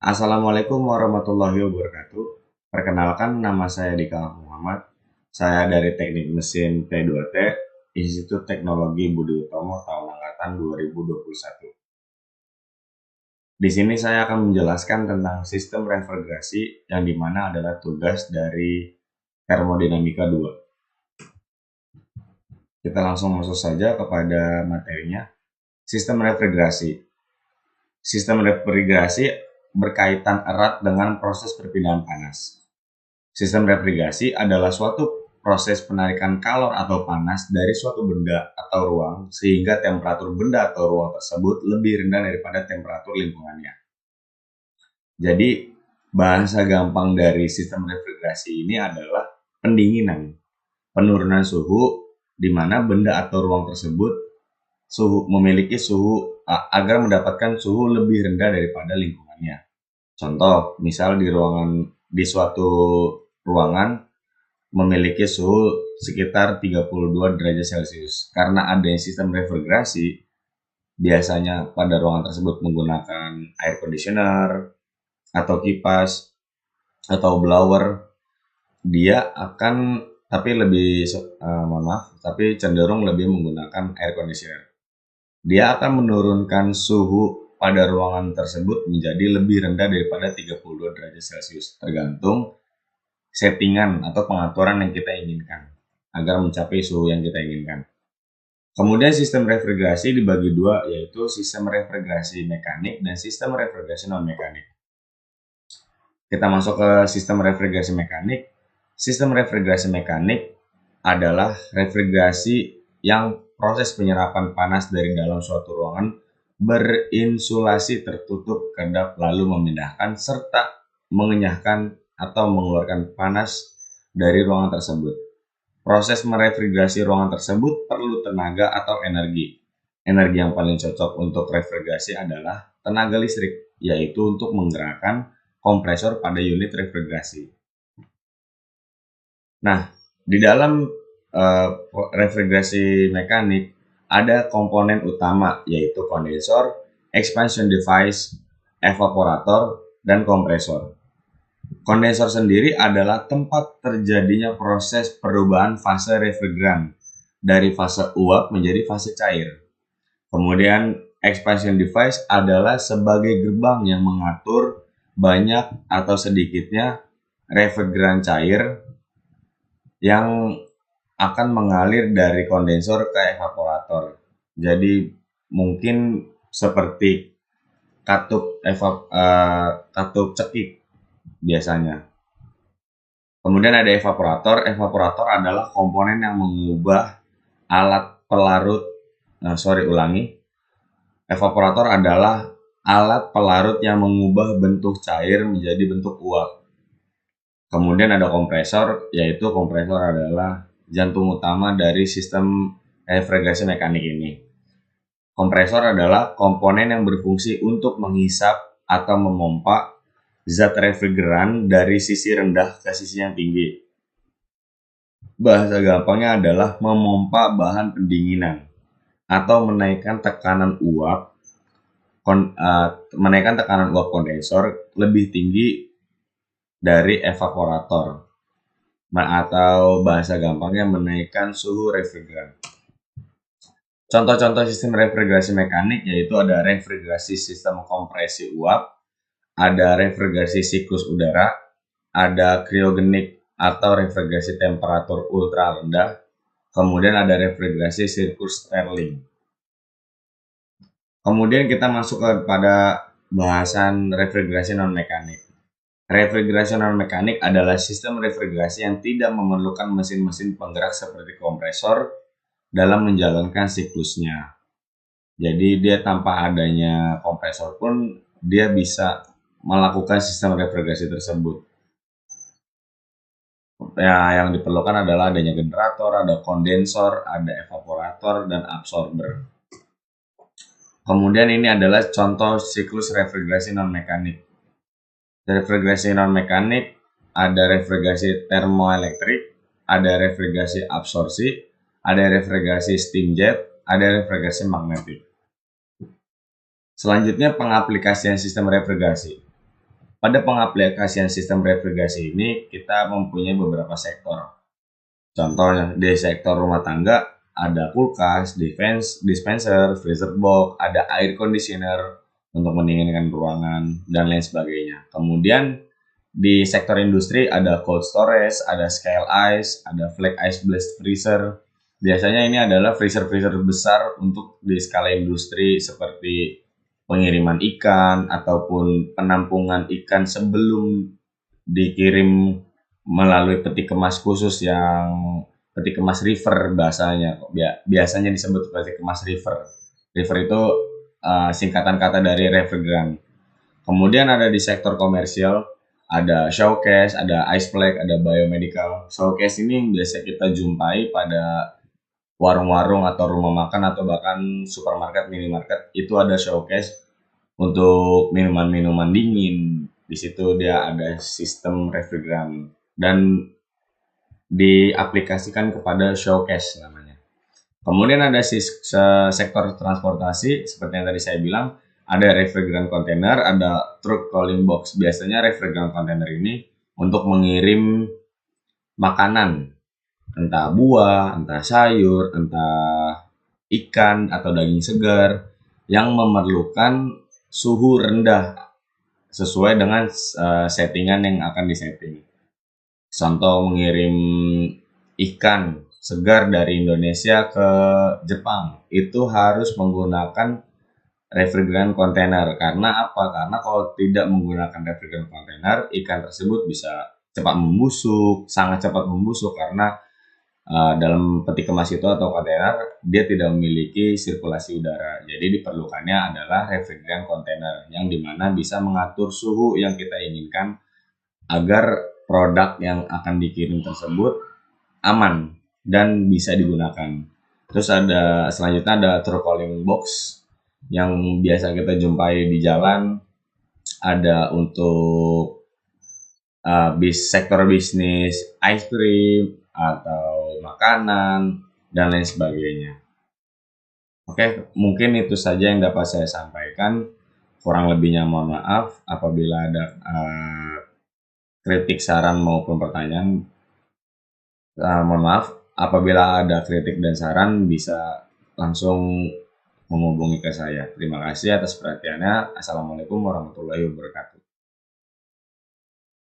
Assalamualaikum warahmatullahi wabarakatuh. Perkenalkan, nama saya Dika Muhammad. Saya dari Teknik Mesin P2T, Institut Teknologi Budi Utomo tahun angkatan 2021. Di sini saya akan menjelaskan tentang sistem refrigerasi yang dimana adalah tugas dari termodinamika 2. Kita langsung masuk saja kepada materinya. Sistem refrigerasi. Sistem refrigerasi berkaitan erat dengan proses perpindahan panas. Sistem refrigerasi adalah suatu proses penarikan kalor atau panas dari suatu benda atau ruang sehingga temperatur benda atau ruang tersebut lebih rendah daripada temperatur lingkungannya. Jadi, bahasa gampang dari sistem refrigerasi ini adalah pendinginan, penurunan suhu di mana benda atau ruang tersebut memiliki suhu agar mendapatkan suhu lebih rendah daripada lingkungannya. Contoh, misal di suatu ruangan memiliki suhu sekitar 32 derajat Celcius. Karena adanya sistem refrigerasi, biasanya pada ruangan tersebut menggunakan air conditioner atau kipas atau blower, dia akan tapi cenderung lebih menggunakan air conditioner. Dia akan menurunkan suhu pada ruangan tersebut menjadi lebih rendah daripada 32 derajat Celcius, tergantung settingan atau pengaturan yang kita inginkan agar mencapai suhu yang kita inginkan. Kemudian sistem refrigerasi dibagi dua, yaitu sistem refrigerasi mekanik dan sistem refrigerasi non-mekanik. Kita masuk ke sistem refrigerasi mekanik. Sistem refrigerasi mekanik adalah refrigerasi yang proses penyerapan panas dari dalam suatu ruangan berinsulasi tertutup kedap lalu memindahkan serta mengenyahkan atau mengeluarkan panas dari ruangan tersebut. Proses merefrigerasi ruangan tersebut perlu tenaga atau energi. Energi yang paling cocok untuk refrigerasi adalah tenaga listrik, yaitu untuk menggerakkan kompresor pada unit refrigerasi. Nah, di dalam refrigerasi mekanik ada komponen utama, yaitu kondensor, expansion device, evaporator, dan kompresor. Kondensor sendiri adalah tempat terjadinya proses perubahan fase refrigeran dari fase uap menjadi fase cair. Kemudian expansion device adalah sebagai gerbang yang mengatur banyak atau sedikitnya refrigeran cair yang akan mengalir dari kondensor ke evaporator. Jadi mungkin seperti katup cekik biasanya. Kemudian ada evaporator. Evaporator adalah komponen yang mengubah alat pelarut. Evaporator adalah alat pelarut yang mengubah bentuk cair menjadi bentuk uap. Kemudian ada kompresor, yaitu kompresor adalah jantung utama dari sistem refrigerasi mekanik ini. Kompresor adalah komponen yang berfungsi untuk menghisap atau memompa zat refrigeran dari sisi rendah ke sisi yang tinggi. Bahasa gampangnya adalah memompa bahan pendinginan atau menaikkan tekanan uap kondensor lebih tinggi dari evaporator, atau bahasa gampangnya menaikkan suhu refrigeran. Contoh-contoh sistem refrigerasi mekanik yaitu ada refrigerasi sistem kompresi uap, ada refrigerasi siklus udara, ada kriogenik atau refrigerasi temperatur ultra rendah, kemudian ada refrigerasi siklus Stirling. Kemudian kita masuk kepada bahasan refrigerasi non-mekanik. Refrigerasi non-mekanik adalah sistem refrigerasi yang tidak memerlukan mesin-mesin penggerak seperti kompresor dalam menjalankan siklusnya. Jadi dia tanpa adanya kompresor pun dia bisa melakukan sistem refrigerasi tersebut. Ya, yang diperlukan adalah adanya generator, ada kondensor, ada evaporator, dan absorber. Kemudian ini adalah contoh siklus refrigerasi non-mekanik. Refrigerasi non-mekanik ada refrigerasi termoelektrik, ada refrigerasi absorpsi, ada refrigerasi steam jet, ada refrigerasi magnetik. Selanjutnya pengaplikasian sistem refrigerasi. pada pengaplikasian sistem refrigerasi ini kita mempunyai beberapa sektor. Contohnya di sektor rumah tangga ada kulkas, dispenser, freezer box, ada air conditioner untuk mendinginkan ruangan dan lain sebagainya. Kemudian di sektor industri ada cold storage, ada scale ice, ada flat ice blast freezer. Biasanya ini adalah freezer-freezer besar untuk di skala industri seperti pengiriman ikan ataupun penampungan ikan sebelum dikirim melalui peti kemas khusus yang peti kemas river bahasanya. Biasanya disebut peti kemas river. River itu singkatan kata dari refrigeran. Kemudian ada di sektor komersial, ada showcase, ada ice pack, ada biomedical. Showcase ini biasa kita jumpai pada warung-warung atau rumah makan atau bahkan supermarket, minimarket. Itu ada showcase untuk minuman-minuman dingin. Di situ dia ada sistem refrigeran dan diaplikasikan kepada showcase namanya. Kemudian ada sektor transportasi seperti yang tadi saya bilang, ada refrigeran kontainer, ada truck rolling box. Biasanya refrigeran kontainer ini untuk mengirim makanan, entah buah, entah sayur, entah ikan atau daging segar yang memerlukan suhu rendah sesuai dengan settingan yang akan disetting. Contoh mengirim ikan segar dari Indonesia ke Jepang itu harus menggunakan refrigeran kontainer. Karena apa? Karena kalau tidak menggunakan refrigeran kontainer, ikan tersebut bisa cepat membusuk, sangat cepat membusuk karena dalam peti kemas itu atau kontainer dia tidak memiliki sirkulasi udara. Jadi diperlukannya adalah refrigeran kontainer yang dimana bisa mengatur suhu yang kita inginkan agar produk yang akan dikirim tersebut aman dan bisa digunakan. Terus selanjutnya ada truck rolling box yang biasa kita jumpai di jalan, ada untuk sektor bisnis ice cream atau makanan dan lain sebagainya. Oke, mungkin itu saja yang dapat saya sampaikan. Kurang lebihnya mohon maaf. Apabila ada kritik, saran maupun pertanyaan, mohon maaf. Apabila ada kritik dan saran bisa langsung menghubungi ke saya. Terima kasih atas perhatiannya. Assalamualaikum warahmatullahi wabarakatuh.